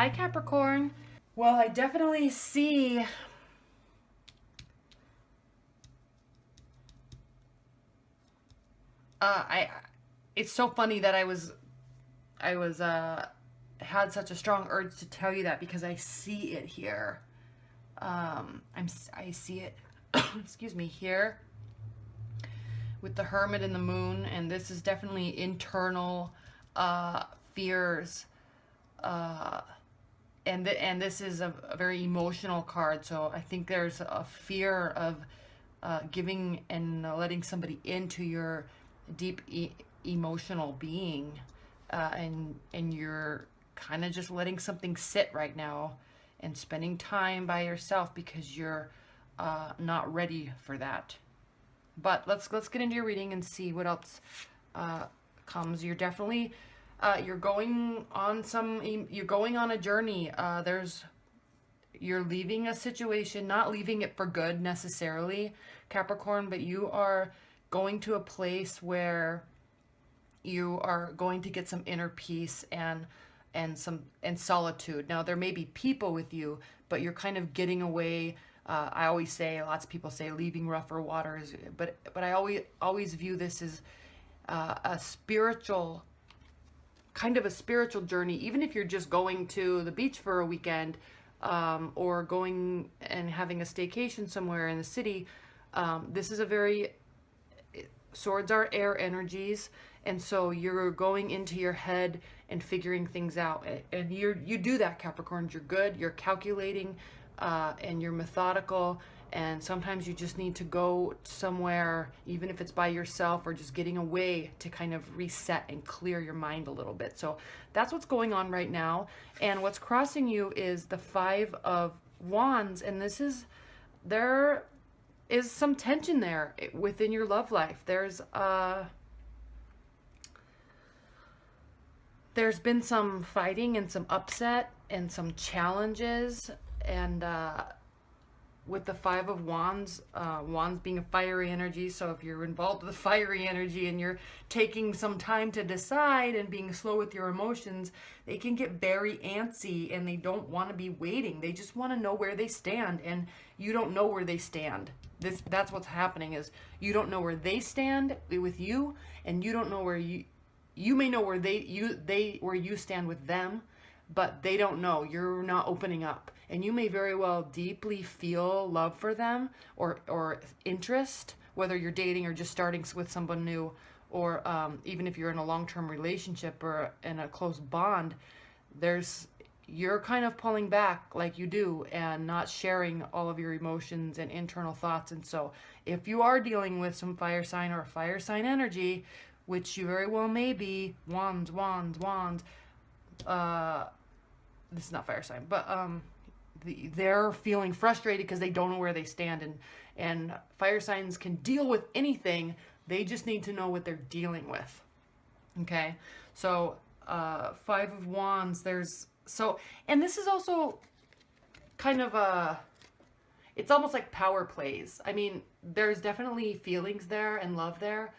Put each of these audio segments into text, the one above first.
Hi, Capricorn. Well, I definitely see it's so funny that I had such a strong urge to tell you that because I see it here. I see it excuse me, here with the Hermit and the Moon, and this is definitely internal fears, and this is a very emotional card. So I think there's a fear of giving and letting somebody into your deep emotional being, and you're kind of just letting something sit right now and spending time by yourself because you're not ready for that. But let's get into your reading and see what else comes. You're definitely you're going on a journey. You're leaving a situation, not leaving it for good necessarily, Capricorn, but you are going to a place where you are going to get some inner peace and solitude. Now there may be people with you, but you're kind of getting away. I always say, lots of people say leaving rougher waters, but I always view this as a spiritual, kind of a spiritual journey. Even if you're just going to the beach for a weekend, or going and having a staycation somewhere in the city, this is a very, swords are air energies, and so you're going into your head and figuring things out, and you do that, Capricorn. You're good, you're calculating, and you're methodical, and sometimes you just need to go somewhere, even if it's by yourself or just getting away, to kind of reset and clear your mind a little bit. So that's what's going on right now. And what's crossing you is the Five of Wands, and there is some tension there within your love life. There's been some fighting and some upset and some challenges, and with the Five of Wands, Wands being a fiery energy, so if you're involved with the fiery energy and you're taking some time to decide and being slow with your emotions, they can get very antsy and they don't want to be waiting. They just want to know where they stand, and you don't know where they stand. That's what's happening, is you don't know where they stand with you, and you don't know where you may know where where you stand with them, but they don't know. You're not opening up, and you may very well deeply feel love for them or interest, whether you're dating or just starting with someone new, or even if you're in a long-term relationship or in a close bond. You're kind of pulling back like you do and not sharing all of your emotions and internal thoughts. And so if you are dealing with some fire sign or fire sign energy, which you very well may be, Wands, this is not fire sign, but they're feeling frustrated because they don't know where they stand, and fire signs can deal with anything. They just need to know what they're dealing with. Okay, so Five of Wands, and this is also kind of it's almost like power plays. I mean, there's definitely feelings there and love there,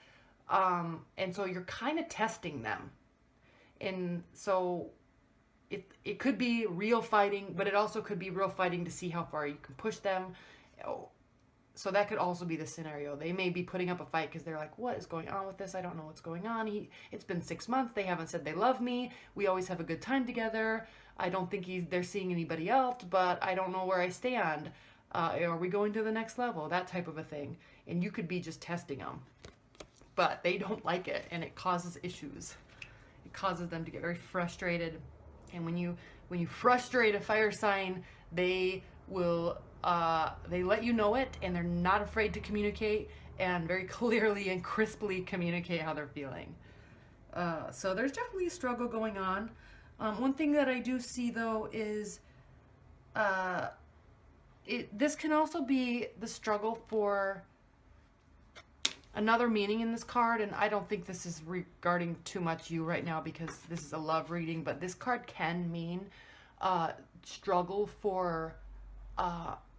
and so you're kind of testing them, and so it could be real fighting, but it also could be real fighting to see how far you can push them. So that could also be the scenario. They may be putting up a fight because they're like, what is going on with this? I don't know what's going on. It's been 6 months. They haven't said they love me. We always have a good time together. I don't think they're seeing anybody else, but I don't know where I stand. Are we going to the next level? That type of a thing. And you could be just testing them. But they don't like it, and it causes issues. It causes them to get very frustrated. And when you frustrate a fire sign, they will they let you know it, and they're not afraid to communicate, and very clearly and crisply communicate how they're feeling. So there's definitely a struggle going on. One thing that I do see though is this can also be the struggle for another meaning in this card, and I don't think this is regarding too much you right now because this is a love reading, but this card can mean struggle for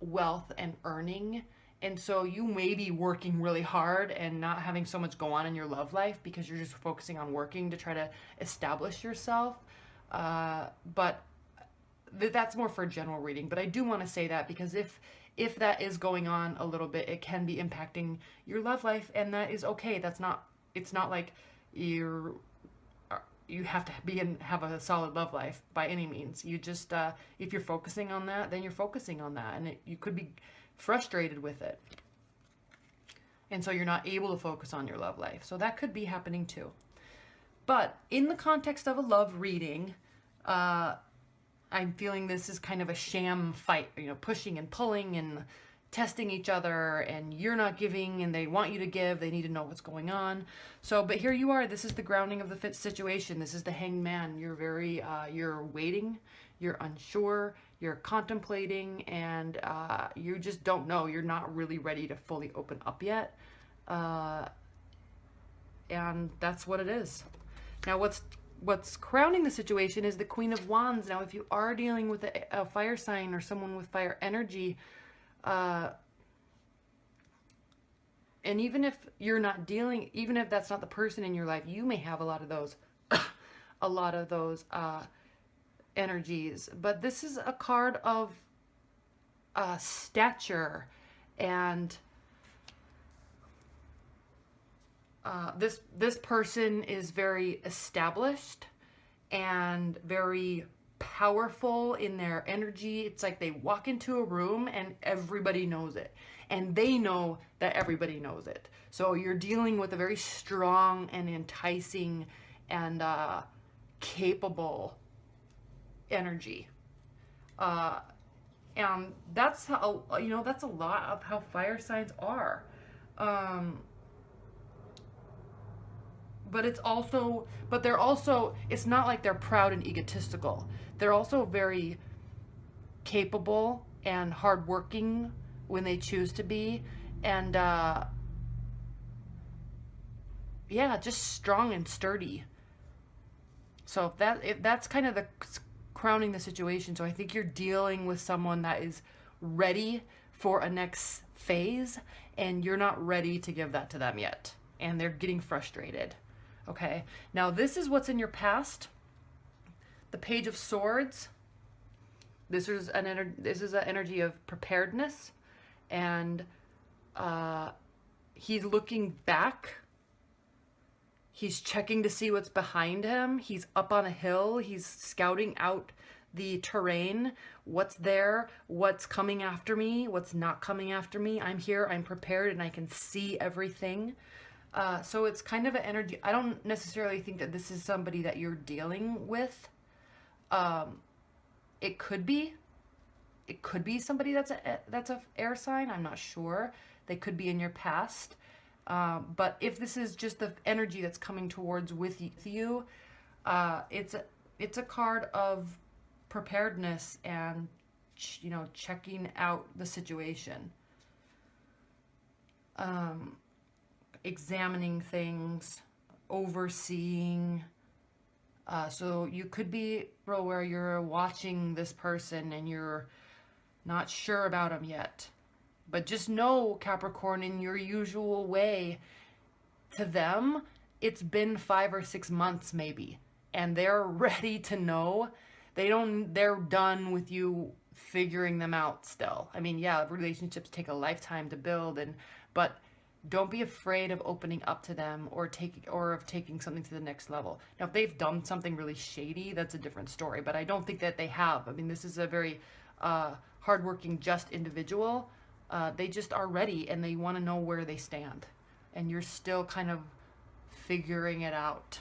wealth and earning. And so you may be working really hard and not having so much go on in your love life because you're just focusing on working to try to establish yourself. But that's more for a general reading, but I do want to say that because if that is going on a little bit, it can be impacting your love life, and that is okay. It's not like you have to have a solid love life by any means. You just, if you're focusing on that, then you're focusing on that, and you could be frustrated with it. And so you're not able to focus on your love life. So that could be happening too. But in the context of a love reading, I'm feeling this is kind of a sham fight, you know, pushing and pulling and testing each other, and you're not giving and they want you to give. They need to know what's going on. So, but here you are. This is the grounding of the fit situation. This is the Hanged Man. You're very, you're waiting, you're unsure, you're contemplating, and you just don't know. You're not really ready to fully open up yet. And that's what it is. Now, what's crowning the situation is the Queen of Wands. Now, if you are dealing with a fire sign or someone with fire energy, and even if you're not dealing, even if that's not the person in your life, you may have a lot of those, energies. But this is a card of stature, and this person is very established and very powerful in their energy. It's like they walk into a room and everybody knows it, and they know that everybody knows it. So you're dealing with a very strong and enticing and capable energy, and that's how, you know, that's a lot of how fire signs are. But they're also, it's not like they're proud and egotistical. They're also very capable and hardworking when they choose to be. And, yeah, just strong and sturdy. So if that's kind of the crowning the situation. So I think you're dealing with someone that is ready for a next phase, and you're not ready to give that to them yet. And they're getting frustrated. Okay, now this is what's in your past. The Page of Swords. This is an energy of preparedness, and he's looking back. He's checking to see what's behind him. He's up on a hill. He's scouting out the terrain. What's there? What's coming after me? What's not coming after me? I'm here. I'm prepared, and I can see everything. So it's kind of an energy. I don't necessarily think that this is somebody that you're dealing with. It could be somebody that's a air sign. I'm not sure. They could be in your past. But if this is just the energy that's coming towards with you, it's a card of preparedness and, you know, checking out the situation. Examining things, overseeing. So you could be where you're watching this person and you're not sure about them yet. But just know, Capricorn, in your usual way, to them, it's been 5 or 6 months maybe, and they're ready to know. They're done with you figuring them out still. I mean, yeah, relationships take a lifetime to build, but don't be afraid of opening up to them or of taking something to the next level. Now, if they've done something really shady, that's a different story, but I don't think that they have. I mean, this is a very hardworking, just individual. They just are ready, and they want to know where they stand, and you're still kind of figuring it out.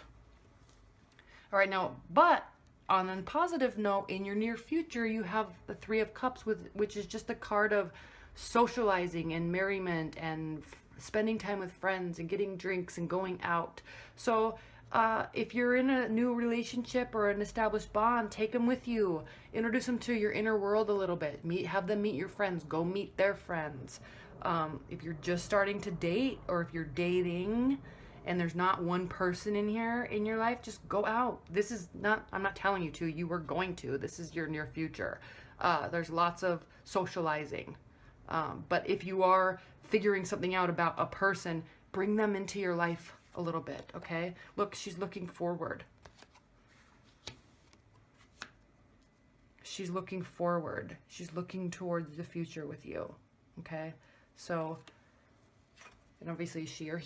All right, now, but on a positive note, in your near future, you have the Three of Cups, which is just a card of socializing and merriment and spending time with friends and getting drinks and going out. So if you're in a new relationship or an established bond, take them with you. Introduce them to your inner world a little bit. Have them meet your friends. Go meet their friends. If you're just starting to date, or if you're dating and there's not one person in here in your life, just go out. This is not, I'm not telling you to, you were going to. This is your near future. There's lots of socializing. But if you are figuring something out about a person, bring them into your life a little bit, okay? Look, she's looking forward. she's looking forward. She's looking towards the future with you. Okay? So, and obviously she or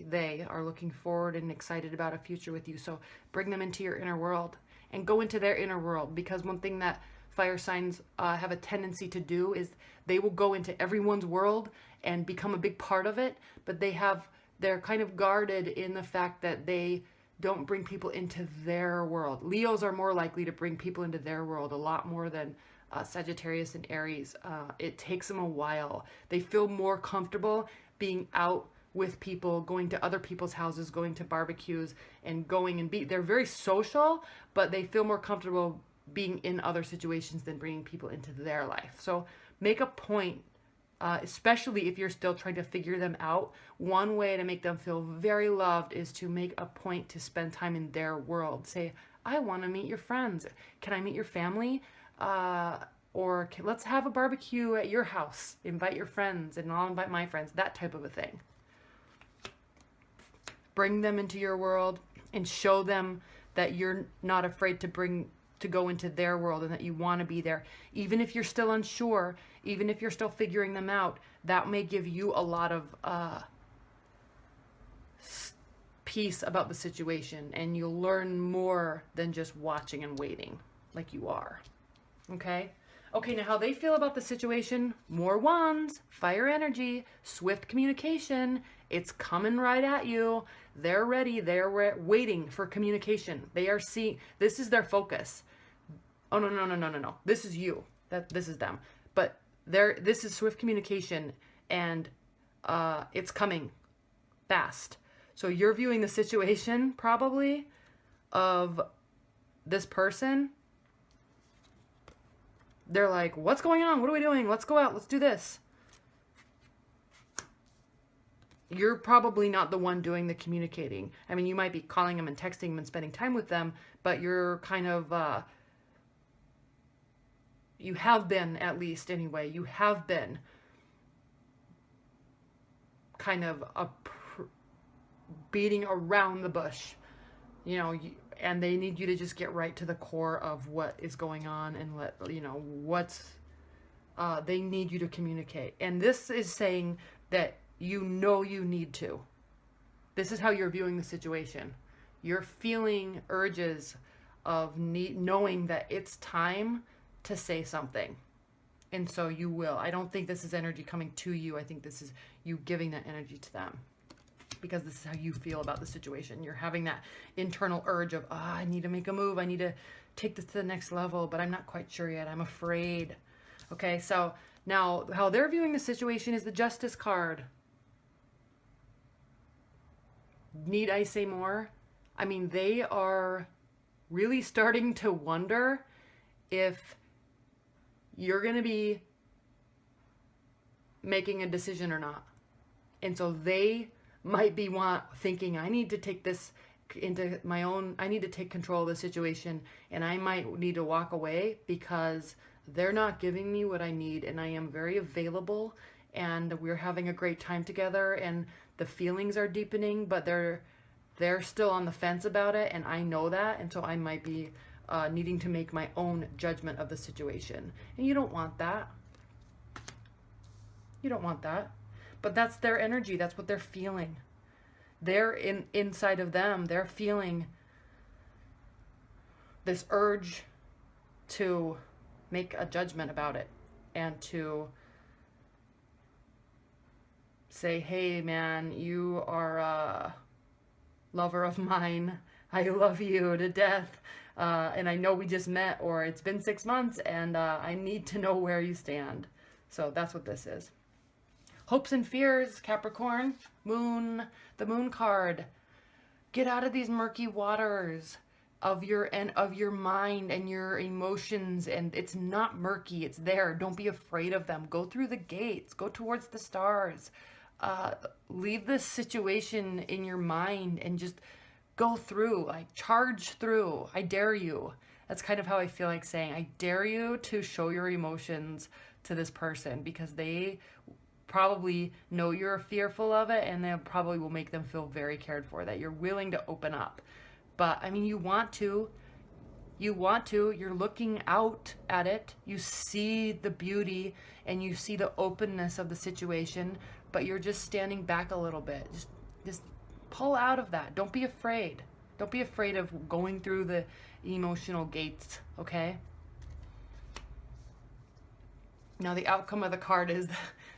they are looking forward and excited about a future with you. So bring them into your inner world and go into their inner world, because one thing that fire signs have a tendency to do is they will go into everyone's world and become a big part of it, but they're kind of guarded in the fact that they don't bring people into their world. Leos are more likely to bring people into their world a lot more than Sagittarius and Aries. It takes them a while. They feel more comfortable being out with people, going to other people's houses, going to barbecues, and they're very social, but they feel more comfortable being in other situations than bringing people into their life. So make a point, especially if you're still trying to figure them out. One way to make them feel very loved is to make a point to spend time in their world. Say, I want to meet your friends. Can I meet your family? Let's have a barbecue at your house. Invite your friends and I'll invite my friends. That type of a thing. Bring them into your world and show them that you're not afraid to go into their world and that you want to be there. Even if you're still unsure, even if you're still figuring them out, that may give you a lot of peace about the situation, and you'll learn more than just watching and waiting like you are. Okay? Okay, now how they feel about the situation: more wands, fire energy, swift communication. It's coming right at you. They're ready. They're waiting for communication. They are seeing, this is their focus. Oh, no. This is you. This is them. But this is swift communication, and it's coming fast. So you're viewing the situation probably of this person. They're like, what's going on? What are we doing? Let's go out. Let's do this. You're probably not the one doing the communicating. I mean, you might be calling them and texting them and spending time with them, but you're kind of, you have been, at least anyway, you have been kind of beating around the bush, you know, and they need you to just get right to the core of what is going on and they need you to communicate. And this is saying that you know you need to. This is how you're viewing the situation. You're feeling urges of knowing that it's time to say something. And so you will. I don't think this is energy coming to you. I think this is you giving that energy to them, because this is how you feel about the situation. You're having that internal urge of, I need to make a move. I need to take this to the next level, but I'm not quite sure yet. I'm afraid. Okay, so now how they're viewing the situation is the Justice card. Need I say more? I mean, they are really starting to wonder if you're going to be making a decision or not. And so they might be thinking, I need to take this into my own, I need to take control of the situation, and I might need to walk away because they're not giving me what I need, and I am very available, and we're having a great time together, and the feelings are deepening, but they're still on the fence about it, and I know that, and so I might be needing to make my own judgment of the situation. And you don't want that. You don't want that. But that's their energy. That's what they're feeling. They're inside of them. They're feeling this urge to make a judgment about it and to say, hey, man, you are a lover of mine. I love you to death. And I know we just met, or it's been 6 months, and I need to know where you stand. So that's what this is. Hopes and fears, Capricorn, the moon card. Get out of these murky waters of your mind and your emotions, and it's not murky, it's there. Don't be afraid of them. Go through the gates, go towards the stars. Leave this situation in your mind and just go through, like charge through. I dare you. That's kind of how I feel like saying, I dare you to show your emotions to this person, because they probably know you're fearful of it, and they probably will make them feel very cared for, that you're willing to open up. But I mean, you want to You want to, you're looking out at it, you see the beauty and you see the openness of the situation, but you're just standing back a little bit. Just pull out of that. Don't be afraid. Don't be afraid of going through the emotional gates, okay? Now the outcome of the card is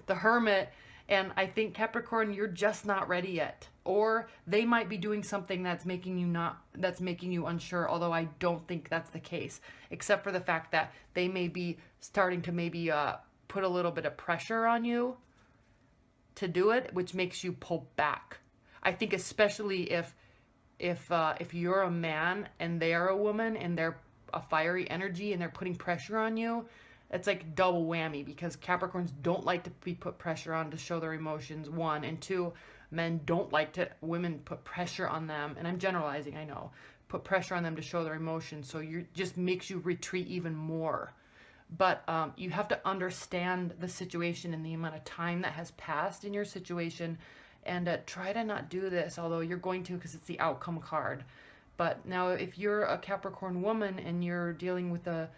the Hermit, and I think Capricorn, you're just not ready yet. Or they might be doing something that's making you unsure, although I don't think that's the case, except for the fact that they may be starting to maybe put a little bit of pressure on you to do it, which makes you pull back. I think especially if you're a man and they are a woman and they're a fiery energy and they're putting pressure on you, it's like double whammy, because Capricorns don't like to be put pressure on to show their emotions, one, and two, men don't like to women put pressure on them, and I'm generalizing, I know, put pressure on them to show their emotions, so you just makes you retreat even more. But you have to understand the situation and the amount of time that has passed in your situation, and try to not do this, although you're going to, because it's the outcome card. But now if you're a Capricorn woman and you're dealing with a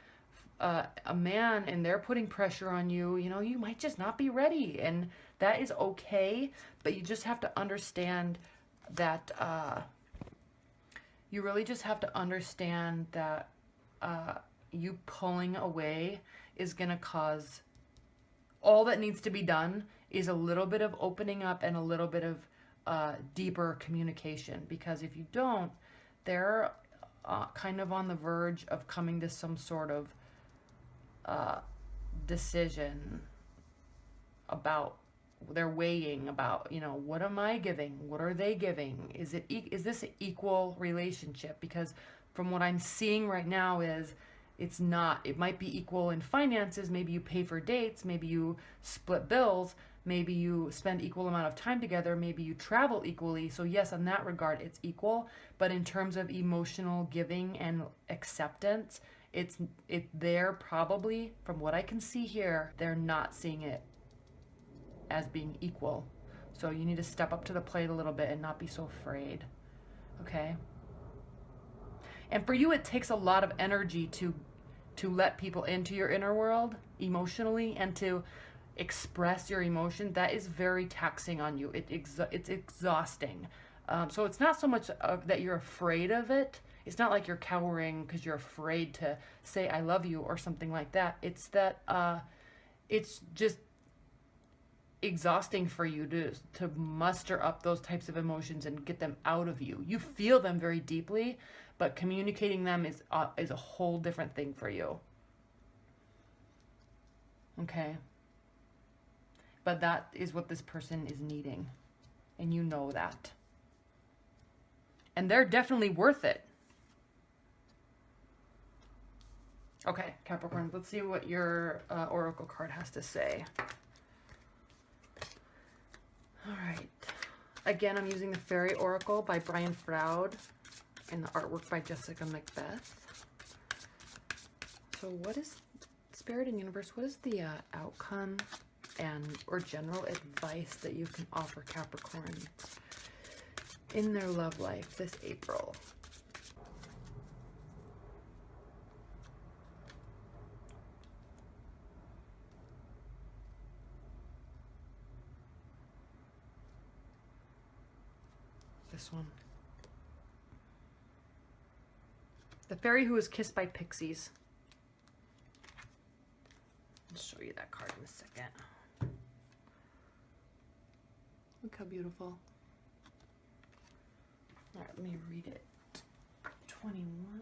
man and they're putting pressure on you, you know, you might just not be ready, and that is okay. But you just have to understand that you really just have to understand that you pulling away is going to cause, all that needs to be done is a little bit of opening up and a little bit of deeper communication, because if you don't, they're kind of on the verge of coming to some sort of decision about, they're weighing about, you know, what am I giving? What are they giving? Is this an equal relationship? Because from what I'm seeing right now is it's not. It might be equal in finances. Maybe you pay for dates. Maybe you split bills. Maybe you spend equal amount of time together. Maybe you travel equally. So yes, in that regard, it's equal. But in terms of emotional giving and acceptance, they're probably, from what I can see here, they're not seeing it as being equal. So you need to step up to the plate a little bit and not be so afraid. Okay? And for you, it takes a lot of energy to let people into your inner world emotionally and to express your emotion. That is very taxing on you. It's exhausting. So it's not so much that you're afraid of it. It's not like you're cowering because you're afraid to say I love you or something like that. It's that it's just exhausting for you to muster up those types of emotions and get them out of you. You feel them very deeply, but communicating them is a whole different thing for you. Okay? But that is what this person is needing, and you know that. And they're definitely worth it. Okay, Capricorn, let's see what your oracle card has to say. All right. Again, I'm using the Fairy Oracle by Brian Froud and the artwork by Jessica Macbeth. So what is, Spirit and Universe, what is the outcome or general advice that you can offer Capricorns in their love life this April? This one. The fairy who was kissed by pixies. I'll show you that card in a second. Look how beautiful. All right, let me read it. 21.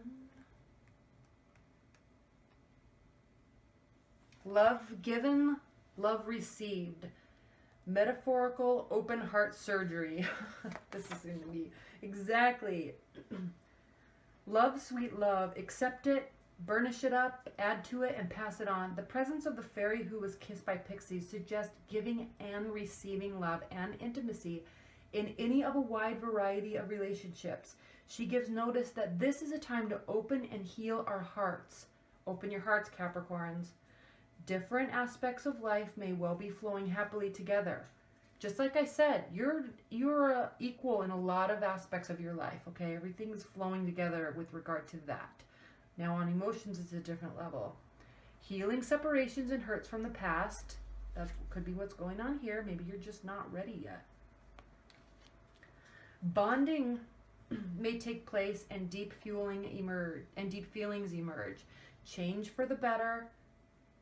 Love given, love received. Metaphorical open heart surgery. This is going to be exactly. Love, sweet love. Accept it, burnish it up, add to it, and pass it on. The presence of the fairy who was kissed by pixies suggests giving and receiving love and intimacy in any of a wide variety of relationships. She gives notice that this is a time to open and heal our hearts. Open your hearts, Capricorns. Different aspects of life may well be flowing happily together. Just like I said, you're equal in a lot of aspects of your life, okay? Everything's flowing together with regard to that. Now on emotions, it's a different level. Healing separations and hurts from the past. That could be what's going on here. Maybe you're just not ready yet. Bonding may take place and deep feelings emerge. Change for the better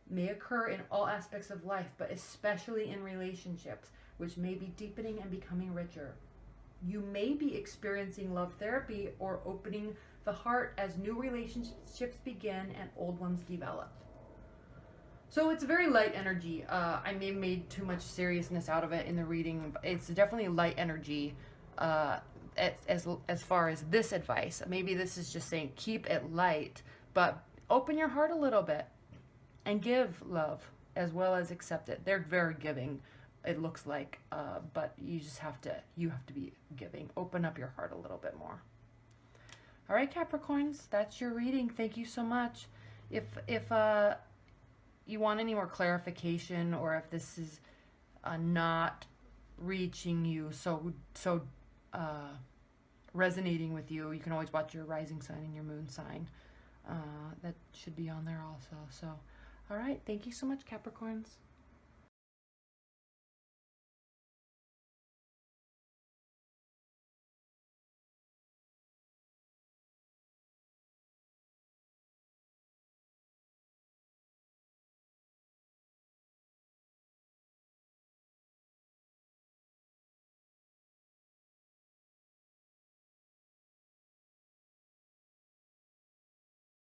may occur in all aspects of life, but especially in relationships, which may be deepening and becoming richer. You may be experiencing love therapy or opening the heart as new relationships begin and old ones develop. So it's very light energy. I may have made too much seriousness out of it in the reading, but it's definitely light energy as far as this advice. Maybe this is just saying keep it light, but open your heart a little bit and give love as well as accept it. They're very giving, it looks like, but you have to be giving. Open up your heart a little bit more. All right, Capricorns, that's your reading. Thank you so much. If you want any more clarification, or if this is not reaching you, so resonating with you, you can always watch your rising sign and your moon sign. That should be on there also. So, all right, thank you so much, Capricorns.